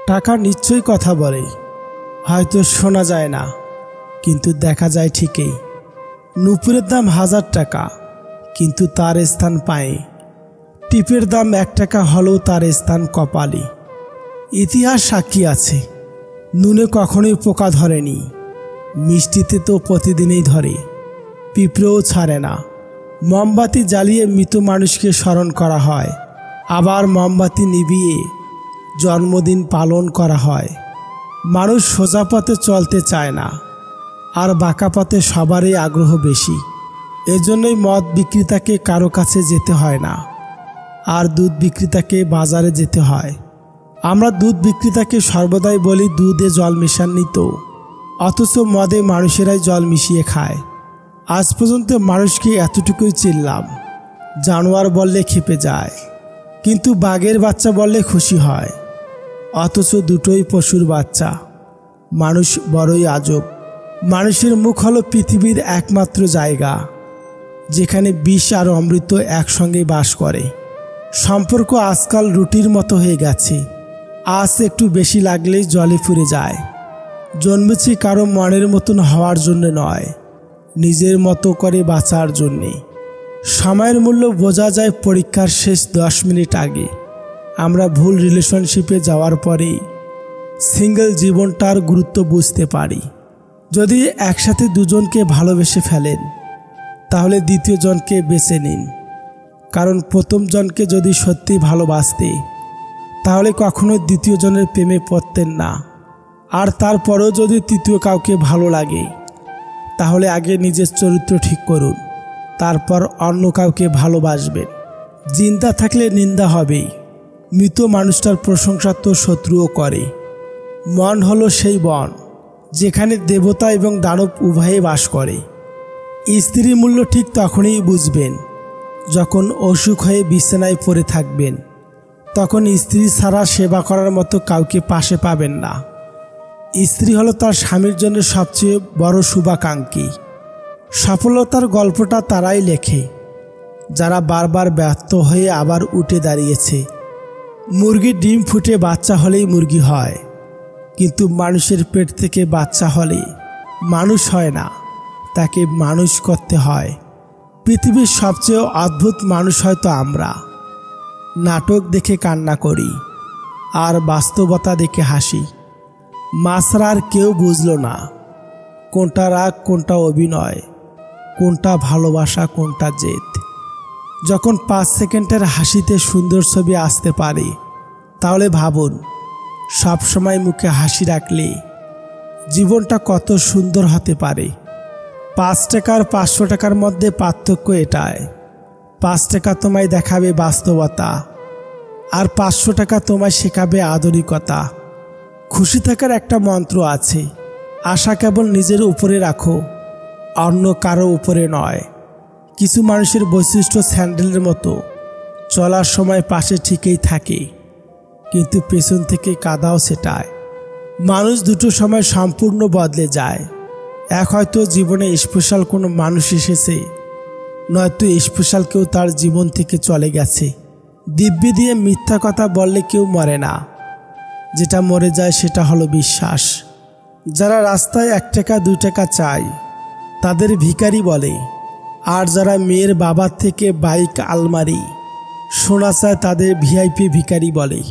টাকা নিশ্চয়ই কথা বলে, হয়তো শোনা যায় না, কিন্তু দেখা যায় ঠিকই। নূপুরের দাম 1000 টাকা, কিন্তু তার স্থান পায়ে। টিপের দাম 1 টাকা হলেও তার স্থান কপালে। ইতিহাস সাক্ষী আছে, নুনে কখনোই পোকা ধরেনি, মিষ্টিতে তো প্রতিদিনই ধরে, পিঁপড়েও ছাড়ে না। মোমবাতি জ্বালিয়ে মৃত মানুষকে স্মরণ করা হয়, আবার মোমবাতি নিভিয়ে জন্মদিন পালন করা হয়। মানুষ সোজা পথে চলতে চায় না, আর বাঁকা পথে সবারই আগ্রহ বেশি। এজন্যই মদ বিক্রেতাকে কারো কাছে যেতে হয় না, আর দুধ বিক্রেতাকে বাজারে যেতে হয়। আমরা দুধ বিক্রেতাকে সর্বদাই বলি দুধে জল মেশাননি তো, অথচ মদে মানুষেরাই জল মিশিয়ে খায়। আজ পর্যন্ত মানুষকে এতটুকুই চিনলাম, জানোয়ার বললে ক্ষেপে যায়, কিন্তু বাঘের বাচ্চা বললে খুশি হয়। অথচ দুটোই পশুর বাচ্চা। মানুষ বড়ই আজব। মানুষের মুখ হলো পৃথিবীর একমাত্র জায়গা যেখানে বিষ আর অমৃত একসঙ্গে বাস করে। সম্পর্ক আজকাল রুটির মতো হয়ে গেছে, আজ একটু বেশি লাগলেই জলে ফুরে যায়। জন্মেছি কারো মনের মতন হওয়ার জন্য নয়, নিজের মতো করে বাঁচার জন্যে। সময়ের মূল্য বোঝা যায় পরীক্ষার শেষ 10 মিনিট আগে। আমরা ভুল রিলেশনশিপে যাওয়ার পরেই সিঙ্গেল জীবনটার গুরুত্ব বুঝতে পারি। যদি একসাথে দুজনকে ভালোবেসে ফেলেন, তাহলে দ্বিতীয় জনকে বেছে নিন, কারণ প্রথম জনকে যদি সত্যি ভালোবাসতে, তাহলে কখনো দ্বিতীয় জনের প্রেমে পড়তেন না। আর তারপরেও যদি তৃতীয় কাউকে ভালো লাগে, তাহলে আগে নিজের চরিত্র ঠিক করুন, তারপর অন্য কাউকে ভালোবাসবেন। জিন্দা থাকলে নিন্দা হবেই, মৃত মানুষটার প্রশংসা তো শত্রুও করে। মন হলো সেই বন যেখানে দেবতা এবং দানব উভয়ে বাস করে। স্ত্রীর মূল্য ঠিক তখনই বুঝবেন যখন অসুখ হয়ে বিছানায় পড়ে থাকবেন, তখন স্ত্রী ছাড়া সেবা করার মতো কাউকে পাশে পাবেন না। স্ত্রী হলো তার স্বামীর জন্য সবচেয়ে বড় শুভাকাঙ্ক্ষী। সফলতার গল্পটা তারাই লেখে যারা বারবার ব্যর্থ হয়ে আবার উঠে দাঁড়িয়েছে। মুরগির ডিম ফুটে বাচ্চা হলেই মুরগি হয়, কিন্তু মানুষের পেট থেকে বাচ্চা হলে মানুষ হয় না, তাকে মানুষ করতে হয়। পৃথিবীর সবচেয়ে অদ্ভুত মানুষ হয়তো আমরা। নাটক দেখে কান্না করি, আর বাস্তবতা দেখে হাসি। মাছরার কেউ বুঝল না কোনটা রাগ, কোনটা অভিনয়, কোনটা ভালোবাসা, কোনটা জেদ। যখন 5 সেকেন্ডের হাসিতে সুন্দর ছবি আসতে পারে, তাহলে ভাবুন সব সময় মুখে হাসি রাখলে জীবনটা কত সুন্দর হতে পারে। 5 টাকা আর 500 টাকার মধ্যে পার্থক্য এটাই, 5 টাকা তোমায় দেখাবে বাস্তবতা, আর 500 টাকা তোমায় শেখাবে আধুনিকতা। খুশি থাকার একটা মন্ত্র আছে, আশা কেবল নিজের উপরে রাখো, অন্য কারো উপরে নয়। কিছু মানুষের বৈশিষ্ট্য স্যান্ডেলের মতো, চলার সময় পাশে ঠিকই থাকে, কিন্তু পেছন থেকে কাদাও সেটায়। মানুষ দুটো সময় সম্পূর্ণ বদলে যায়। এক হয়তো জীবনে স্পেশাল কোনো মানুষ এসেছে, নয়তো স্পেশাল কেউ তার জীবন থেকে চলে গেছে। দিব্যি দিয়ে মিথ্যা কথা বললে কেউ মরে না, যেটা মরে যায় সেটা হলো বিশ্বাস। যারা রাস্তায় 1 টাকা 2 টাকা চায় তাদের ভিখারি বলে, আর যারা মেয়ের বাবার থেকে বাইক, আলমারি, সোনা চায় তাদের ভিআইপি ভিখারি বলে।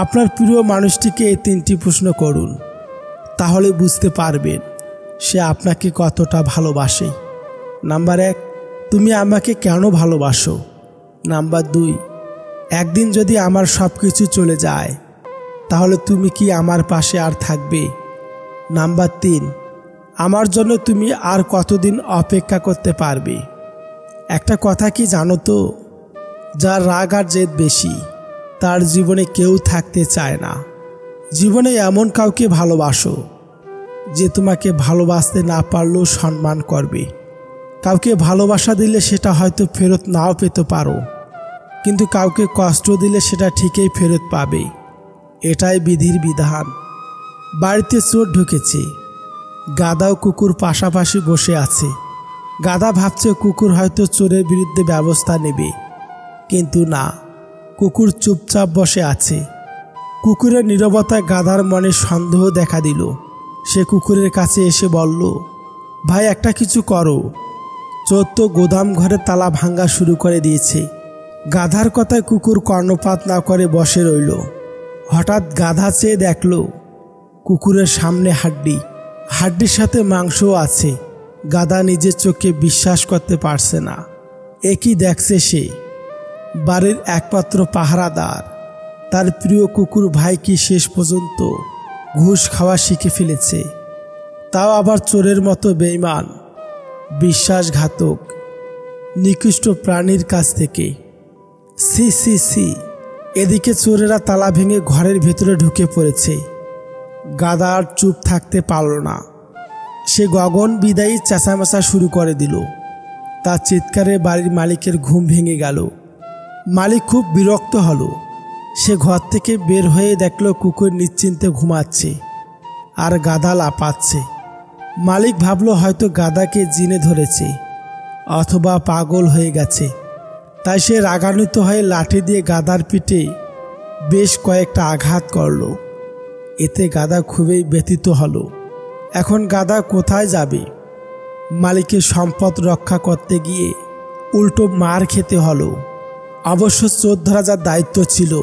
আপনার প্রিয় মানুষটিকে এই 3টি প্রশ্ন করুন, তাহলে বুঝতে পারবেন সে আপনাকে কতটা ভালোবাসে। নাম্বার 1, তুমি আমাকে কেন ভালোবাসো? নাম্বার 2, একদিন যদি আমার সব কিছু চলে যায়, তাহলে তুমি কি আমার পাশে আর থাকবে? নাম্বার 3, আমার জন্য তুমি আর কতদিন অপেক্ষা করতে পারবে? একটা কথা কি জানো তো, যার রাগ আর জেদ বেশি তার জীবনে কেউ থাকতে চায় না। জীবনে এমন কাউকে ভালোবাসো যে তোমাকে ভালোবাসতে না পারলেও সম্মান করবে। কাউকে ভালোবাসা দিলে সেটা হয়তো ফেরত নাও পেতে পারো, কিন্তু কাউকে কষ্ট দিলে সেটা ঠিকই ফেরত পাবে। এটাই বিধির বিধান। বাড়িতে চোর ঢুকেছে, গাধা ও কুকুর পাশাপাশি বসে আছে। গাধা ভাবছে কুকুর হয়তো চোরের বিরুদ্ধে ব্যবস্থা নেবে, কিন্তু না, কুকুর চুপচাপ বসে আছে। কুকুরের নীরবতায় গাধার মনে সন্দেহ দেখা দিল। সে কুকুরের কাছে এসে বলল, ভাই একটা কিছু করো, চোর তো গোদাম ঘরে তালা ভাঙা শুরু করে দিয়েছে। গাধার কথায় কুকুর কর্ণপাত না করে বসে রইল। হঠাৎ গাধা চেয়ে দেখল কুকুরের সামনে হাড্ডির সাথে মাংসও আছে। গাধা নিজের চোখে বিশ্বাস করতে পারছে না। একই দেখছে সে। বাড়ির একমাত্র পাহারাদার, তার প্রিয় কুকুর ভাই কি শেষ পর্যন্ত ঘুষ খাওয়া শিখে ফেলেছে, তাও আবার চোরের মতো বেঈমান, বিশ্বাসঘাতক, নিকৃষ্ট প্রাণীর কাছ থেকে। সি সি সি। এদিকে চোরেরা তালা ভেঙে ঘরের ভেতরে ঢুকে পড়েছে। গাধা আর চুপ থাকতে পারল না। সে গগন বিদায়ী চেঁচামেচা শুরু করে দিল। তার চিৎকারে বাড়ির মালিকের ঘুম ভেঙে গেল। মালিক খুব বিরক্ত হলো। সে ঘর থেকে বের হয়ে দেখল কুকুর নিশ্চিন্তে ঘুমাচ্ছে আর গাধা লাপাচ্ছে। মালিক ভাবল হয়তো গাধাকে জিনে ধরেছে অথবা পাগল হয়ে গেছে। তাই সে রাগান্বিত হয়ে লাঠি দিয়ে গাধার পিঠে বেশ কয়েকটা আঘাত করল। এতে গাধা খুবই ব্যথিত হলো। এখন গাধা কোথায় যাবে? মালিকের সম্পদ রক্ষা করতে গিয়ে উল্টো মার খেতে হলো। অবশ্য চোর ধরা যার দায়িত্ব ছিল,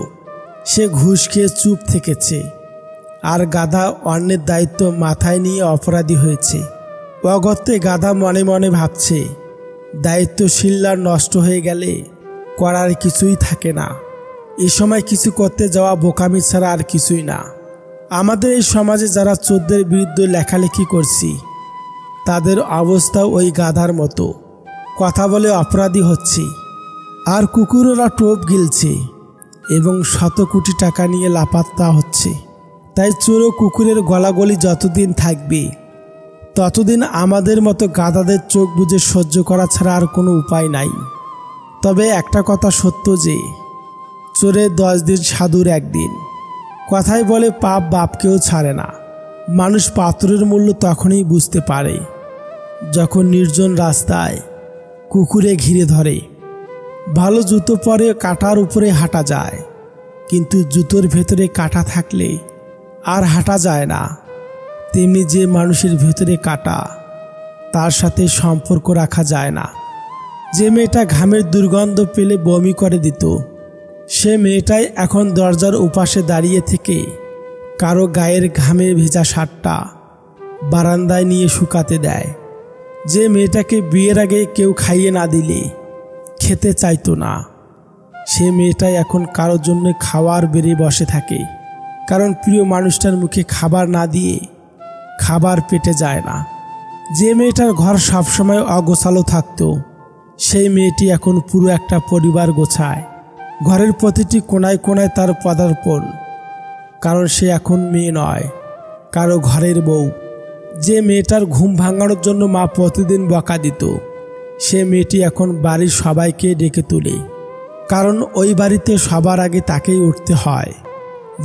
সে ঘুষ খেয়ে চুপ থেকেছে, আর গাধা অন্যের দায়িত্ব মাথায় নিয়ে অপরাধী হয়েছে। অগত্যে গাধা মনে মনে ভাবছে, দায়িত্বশীলরা নষ্ট হয়ে গেলে করার কিছুই থাকে না। এ সময় কিছু করতে যাওয়া বোকামি ছাড়া আর কিছুই না। আমাদের এই সমাজে যারা চোরদের বিরুদ্ধে লেখালেখি করছি, তাদের অবস্থাও ওই গাধার মতো। কথা বলে অপরাধী হচ্ছে, আর কুকুরেরা টোপ গিলছে এবং শত কোটি টাকা নিয়ে লাপাত্তা হচ্ছে। তাই চোর ও কুকুরের গলাগলি যতদিন থাকবে, ততদিন আমাদের মতো গাধাদের চোখ বুজে সহ্য করা ছাড়া আর কোনো উপায় নাই। তবে একটা কথা সত্য যে, চোরের 10 দিন সাধুর 1 দিন। কথাই বলে পাপ বাপকেও ছাড়ে না। মানুষ পাথরের মূল্য তখনই বুঝতে পারে যখন নির্জন রাস্তায় কুকুরে ঘিরে ধরে। ভালো জুতো পরে কাঁটার উপরে হাঁটা যায়, কিন্তু জুতোর ভেতরে কাঁটা থাকলে আর হাঁটা যায় না। তেমনি যে মানুষের ভেতরে কাঁটা, তার সাথে সম্পর্ক রাখা যায় না। যে মেয়েটা ঘামের দুর্গন্ধ পেলে বমি করে দিত, সে মেয়েটাই এখন দরজার উপাশে দাঁড়িয়ে থেকে কারো গায়ের ঘামের ভেজা শার্টটা বারান্দায় নিয়ে শুকাতে দেয়। যে মেয়েটাকে বিয়ের আগে কেউ খাইয়ে না দিলে খেতে চাইতো না, সে মেয়েটাই এখন কারোর জন্য খাওয়ার বেড়ে বসে থাকে, কারণ প্রিয় মানুষটার মুখে খাবার না দিয়ে খাবার পেটে যায় না। যে মেয়েটার ঘর সবসময় অগোছালো থাকতো, সেই মেয়েটি এখন পুরো একটা পরিবার গোছায়। ঘরের প্রতিটি কোনায় কোনায় তার পদার্পণ, কারণ সে এখন মেয়ে নয়, কারো ঘরের বউ। যে মেয়েটার ঘুম ভাঙানোর জন্য মা প্রতিদিন বকা দিত, সে মেয়েটি এখন বাড়ির সবাইকে ডেকে তোলে, কারণ ওই বাড়িতে সবার আগে তাকেই উঠতে হয়।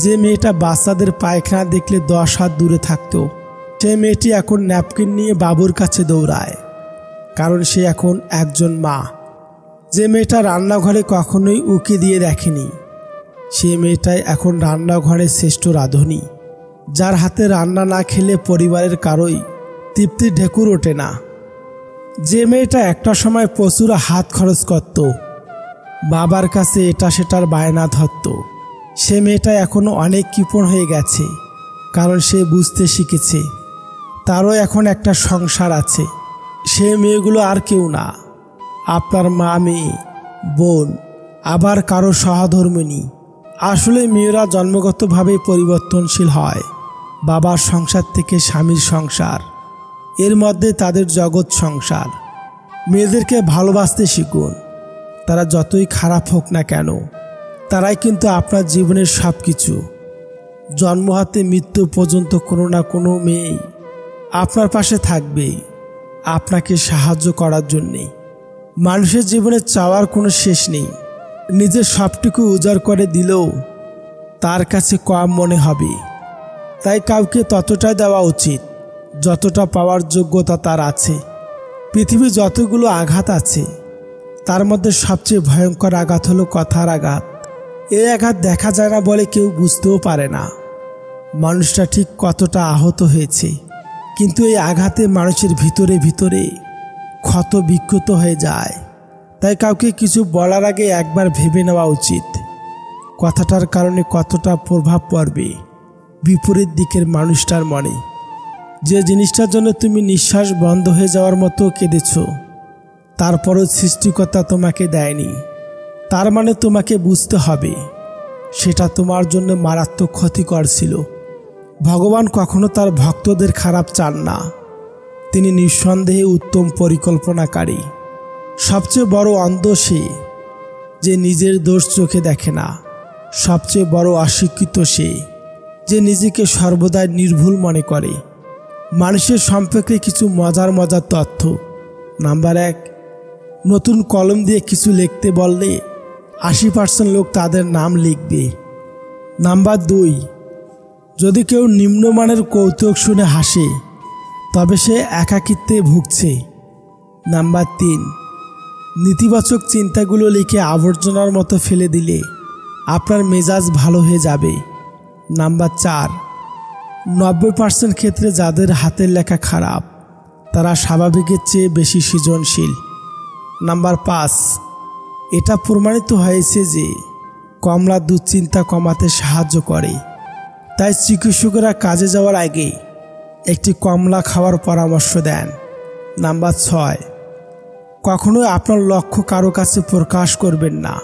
যে মেয়েটা বাচ্চাদের পায়খানা দেখলে 10 হাত দূরে থাকতো, সে মেয়েটি এখন ন্যাপকিন নিয়ে বাবুর কাছে দৌড়ায়, কারণ সে এখন একজন মা। যে মেয়েটা রান্নাঘরে কখনোই উকি দিয়ে দেখেনি, সে মেয়েটাই এখন রান্নাঘরের শ্রেষ্ঠ রাঁধুনি, যার হাতে রান্না না খেলে পরিবারের কারোই তৃপ্তির ঢেকুর ওঠে না। যে মেয়েটা একটা সময় প্রচুর হাত খরচ করত, বাবার কাছে এটা সেটার বায়না ধরত, সে মেয়েটা এখনো অনেক কৃপণ হয়ে গেছে, কারণ সে বুঝতে শিখেছে তারও এখন একটা সংসার আছে। সে মেয়েগুলো আর কেউ না, আপনার মা, মেয়ে, বোন, আবার কারো সহধর্মিণী। আসলে মেয়েরা জন্মগতভাবে পরিবর্তনশীল হয়। বাবার সংসার থেকে স্বামীর সংসার, এর মধ্যে তাদের জগৎ সংসার। মেয়েদেরকে ভালোবাসতে শিখুন। তারা যতই খারাপ হোক না কেন, তারাই কিন্তু আপনার জীবনের সব কিছু। জন্ম হতে মৃত্যু পর্যন্ত কোনো না কোনো মেয়ে আপনার পাশে থাকবে, আপনাকে সাহায্য করার জন্যে। মানুষের জীবনে চাওয়ার কোনো শেষ নেই। নিজের সবটুকু উজাড় করে দিলেও তার কাছে কম মনে হবে। তাই কাউকে ততটাই দেওয়া উচিত যতটা পাওয়ার যোগ্যতা তার আছে। পৃথিবী যতগুলো আঘাত আছে, তার মধ্যে সবচেয়ে ভয়ঙ্কর আঘাত হলো কথার আঘাত। এই আঘাত দেখা যায় না বলে কেউ বুঝতেও পারে না মানুষটা ঠিক কতটা আহত হয়েছে, কিন্তু এই আঘাতে মানুষের ভিতরে ভিতরে ক্ষত বিক্ষত হয়ে যায়। তাই কাউকে কিছু বলার আগে একবার ভেবে নেওয়া উচিত কথাটার কারণে কতটা প্রভাব পড়বে বিপরীত দিকের মানুষটার মনে। যে জিনিসটার জন্য তুমি নিঃশ্বাস বন্ধ হয়ে যাওয়ার মতো কেঁদেছ, তারপরও সৃষ্টিকর্তা তোমাকে দেয়নি, তার মানে তোমাকে বুঝতে হবে সেটা তোমার জন্য মারাত্মক ক্ষতিকর ছিল। ভগবান কখনো তার ভক্তদের খারাপ চান না, তিনি নিঃসন্দেহে উত্তম পরিকল্পনাকারী। সবচেয়ে বড় অন্ধ সে যে নিজের দোষ চোখে দেখে না, সবচেয়ে বড় অশিক্ষিত সে যে নিজেকে সর্বদাই নির্ভুল মনে করে। মানুষের সম্পর্কে কিছু মজার মজার তথ্য। নাম্বার 1, নতুন কলম দিয়ে কিছু লিখতে বললে 80% লোক তাদের নাম লিখবে। নাম্বার 2, যদি কেউ নিম্নমানের কৌতুক শুনে হাসে তবে সে একাকিত্বে ভুগছে। নাম্বার 3, নেতিবাচক চিন্তাগুলো লিখে আবর্জনার মতো ফেলে দিলে আপনার মেজাজ ভালো হয়ে যাবে। নাম্বার 4, 90% ক্ষেত্রে যাদের হাতের লেখা খারাপ তারা স্বাভাবিকের চেয়ে বেশি সৃজনশীল। নাম্বার 5, এটা প্রমাণিত হয়েছে যে কমলা দুশ্চিন্তা কমাতে সাহায্য করে, তাই চিকিৎসকেরা কাজে যাওয়ার আগে একটি কমলা খাওয়ার পরামর্শ দেন। নাম্বার 6, কখনোই আপনার লক্ষ্য কারো কাছে প্রকাশ করবেন না,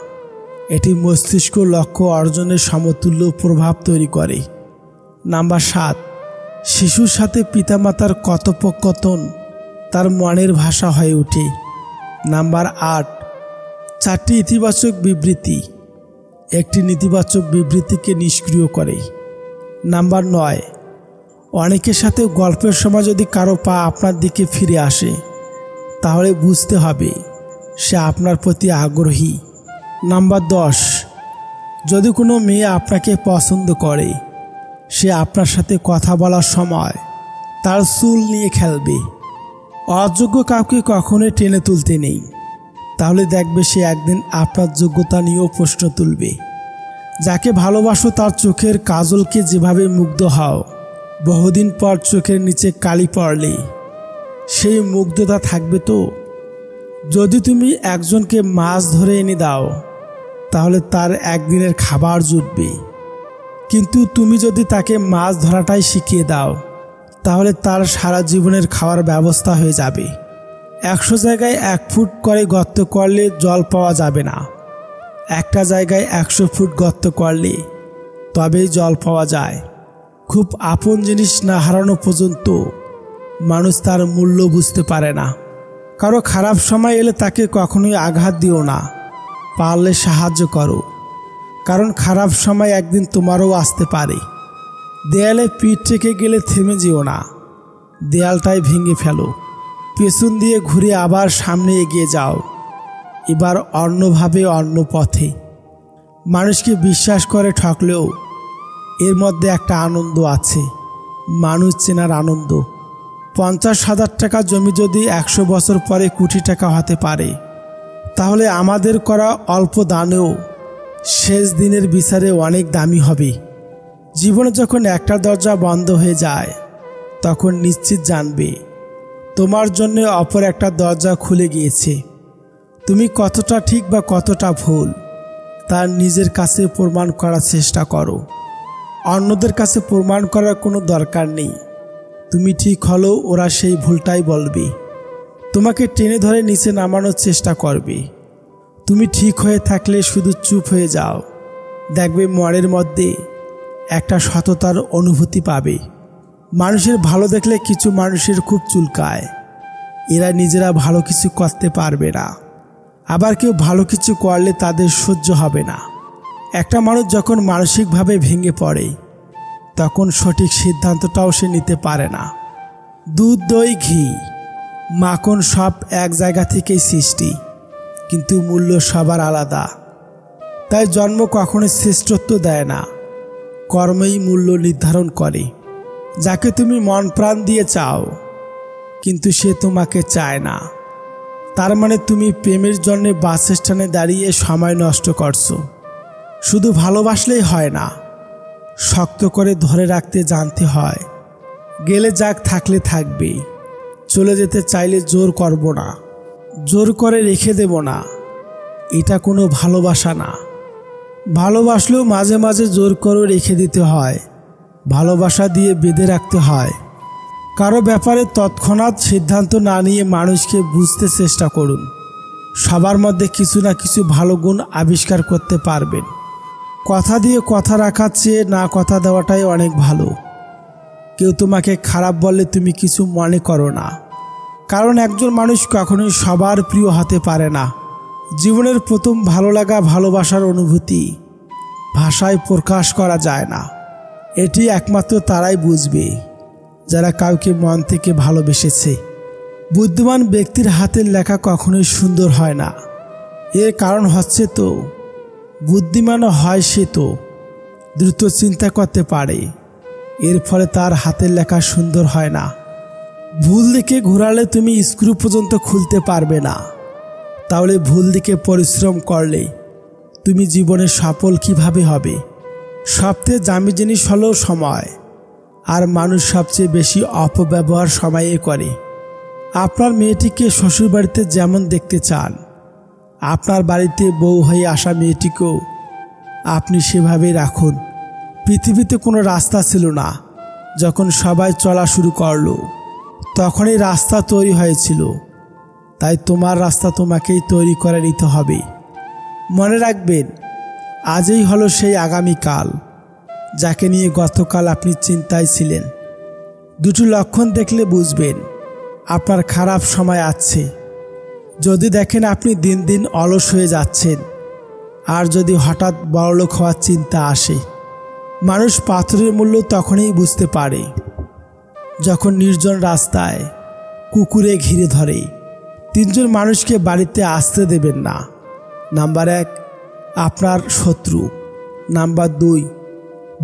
এটি মস্তিষ্ক লক্ষ্য অর্জনের সমতুল্য প্রভাব তৈরি করে। নাম্বার 7, শিশুর সাথে পিতামাতার কথোপকথন তার মনের ভাষা হয়ে ওঠে। নাম্বার 8, 4টি ইতিবাচক বিবৃতি একটি নেতিবাচক বিবৃতিকে নিষ্ক্রিয় করে। নাম্বার 9, অনেকের সাথে গল্পের সময় যদি কারো পা আপনার দিকে ফিরে আসে তাহলে বুঝতে হবে সে আপনার প্রতি আগ্রহী। নাম্বার 10, যদি কোনো মেয়ে আপনাকে পছন্দ করে সে আপনার সাথে কথা বলার সময় তার চুল নিয়ে খেলবে। অযোগ্য কাউকে কখনোই টেনে তুলতে নেই, তাহলে দেখবে সে একদিন আপনার যোগ্যতা নিয়েও প্রশ্ন তুলবে। যাকে ভালোবাসো তার চোখের কাজলকে যেভাবে মুগ্ধ হও, বহুদিন পর চোখের নিচে কালি পড়লে সেই মুগ্ধতা থাকবে তো। যদি তুমি একজনকে মাছ ধরে এনে দাও তাহলে তার একদিনের খাবার জুটবে, কিন্তু তুমি যদি তাকে মাছ ধরাটাই শিখিয়ে দাও তাহলে তার সারা জীবনের খাওয়ার ব্যবস্থা হয়ে যাবে। 100 জায়গায় 1 ফুট করে গর্ত করলে জল পাওয়া যাবে না, একটা জায়গায় 100 ফুট গর্ত করলে তবেই জল পাওয়া যায়। খুব আপন জিনিস না হারানো পর্যন্ত মানুষ তার মূল্য বুঝতে পারে না। কারো খারাপ সময় এলে তাকে কখনোই আঘাত দিও না, পারলে সাহায্য করো, কারণ খারাপ সময় একদিন তোমারও আসতে পারে। দেয়ালে পিঠ থেকে গেলে থেমে যেও না, দেয়ালটাই ভেঙে ফেলো, পেছন দিয়ে ঘুরে আবার সামনে এগিয়ে যাও, এবার অন্যভাবে অন্য পথে। মানুষকে বিশ্বাস করে ঠকলেও এর মধ্যে একটা আনন্দ আছে, মানুষ চেনার আনন্দ। 50,000 টাকা জমি যদি 100 বছর পরে কোটি টাকা হতে পারে, তাহলে আমাদের করা অল্প দানেও শেষ দিনের বিচারে অনেক দামি হবে। জীবনে যখন একটা দরজা বন্ধ হয়ে যায় তখন নিশ্চিত জানবে তোমার জন্য অপর একটা দরজা খুলে গিয়েছে। তুমি কতটা ঠিক বা কতটা ভুল তা নিজের কাছে প্রমাণ করার চেষ্টা করো, অন্যদের কাছে প্রমাণ করার কোনো দরকার নেই। তুমি ঠিক হলেও ওরা সেই ভুলটাই বলবে, তোমাকে টেনে ধরে নিচে নামানোর চেষ্টা করবে। তুমি ঠিক হয়ে থাকলে শুধু চুপ হয়ে যাও, দেখবে মনের মধ্যে একটা সততার অনুভূতি পাবে। মানুষের ভালো দেখলে কিছু মানুষের খুব চুলকায়, এরা নিজেরা ভালো কিছু করতে পারবে না, আবার কেউ ভালো কিছু করলে তাদের সহ্য হবে না। একটা মানুষ যখন মানসিকভাবে ভেঙে পড়ে তখন সঠিক সিদ্ধান্তটাও সে নিতে পারে না। দুধ, দই, ঘি, মাখন সব এক জায়গা থেকেই সৃষ্টি, কিন্তু মূল্য সবার আলাদা। তাই জন্ম কখনো শ্রেষ্ঠত্ব দেয় না, কর্মই মূল্য নির্ধারণ করে। যাকে তুমি মন প্রাণ দিয়ে চাও কিন্তু সে তোমাকে চায় না, তার মানে তুমি প্রেমের জন্য বাস স্ট্যান্ডে দাঁড়িয়ে সময় নষ্ট করছো। শুধু ভালোবাসলেই হয় না, শক্ত করে ধরে রাখতে জানতে হয়। গেলে যাক, থাকলে থাকবে। চলে যেতে চাইলে জোর করব না, জোর করে রেখে দেব না। এটা কোনো ভালোবাসা না। ভালোবাসলেও মাঝে মাঝে জোর করে রেখে দিতে হয়, ভালোবাসা দিয়ে বেঁধে রাখতে হয়। কারো ব্যাপারে তৎক্ষণাৎ সিদ্ধান্ত না নিয়ে মানুষকে বুঝতে চেষ্টা করুন। সবার মধ্যে কিছু না কিছু ভালো গুণ আবিষ্কার করতে পারবেন। কথা দিয়ে কথা রাখার চেয়ে না কথা দেওয়াটাই অনেক ভালো। কেউ তোমাকে খারাপ বললে তুমি কিছু মনে করো না, কারণ একজন মানুষ কখনোই সবার প্রিয় হতে পারে না। জীবনের প্রথম ভালো লাগা ভালোবাসার অনুভূতি ভাষায় প্রকাশ করা যায় না। এটি একমাত্র তারাই বুঝবে যারা কাউকে মন থেকে ভালোবেসেছে। বুদ্ধিমান ব্যক্তির হাতের লেখা কখনোই সুন্দর হয় না। এর কারণ হচ্ছে তো বুদ্ধিমান হয় সে তো দ্রুত চিন্তা করতে পারে, এর ফলে তার হাতের লেখা সুন্দর হয় না। ভুল দিকে ঘোরালে তুমি স্ক্রু পর্যন্ত খুলতে পারবে না, তাহলে ভুল দিকে পরিশ্রম করলে তুমি জীবনে সফল কিভাবে হবে? সবচেয়ে দামি জিনিস হলো সময়, আর মানুষ সবচেয়ে বেশি অপব্যবহার সময়ে করে। আপনার মেয়েটিকে শ্বশুরবাড়িতে যেমন দেখতে চান, আপনার বাড়িতে বউ হয়ে আসা মেয়েটিকেও আপনি সেভাবেই রাখুন। পৃথিবীতে কোনো রাস্তা ছিল না, যখন সবাই চলা শুরু করলো তখনই রাস্তা তৈরি হয়েছিল। তাই তোমার রাস্তা তোমাকেই তৈরি করে নিতে হবে। মনে রাখবেন, আজই হলো সেই আগামীকাল যাকে নিয়ে গতকাল আপনি চিন্তায় ছিলেন। দুটো লক্ষণ দেখলে বুঝবেন আপনার খারাপ সময় আছে। যদি দেখেন আপনি দিন দিন অলস হয়ে যাচ্ছেন, আর যদি হঠাৎ বড়লোক হওয়ার চিন্তা আসে। মানুষ পাথরের মূল্য তখনই বুঝতে পারে যখন নির্জন রাস্তায় কুকুরে ঘিরে ধরে। তিনজন মানুষকে বাড়িতে আসতে দেবেন না। নাম্বার 1, আপনার শত্রু। নাম্বার 2,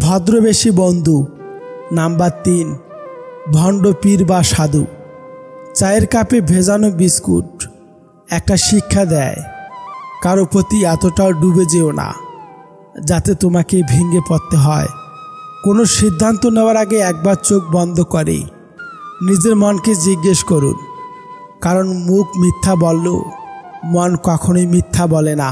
ভদ্রবেশী বন্ধু। নাম্বার 3, ভণ্ড পীর বা সাধু। চায়ের কাপে ভেজানো বিস্কুট একটা শিক্ষা দেয়, কারো প্রতি এতটাও ডুবে যেও না যাতে তোমাকে ভেঙে পড়তে হয়। কোনো সিদ্ধান্ত নেওয়ার আগে একবার চোখ বন্ধ করে নিজের মনকে জিজ্ঞেস করুন, কারণ মুখ মিথ্যা বললেও মন কখনোই মিথ্যা বলে না।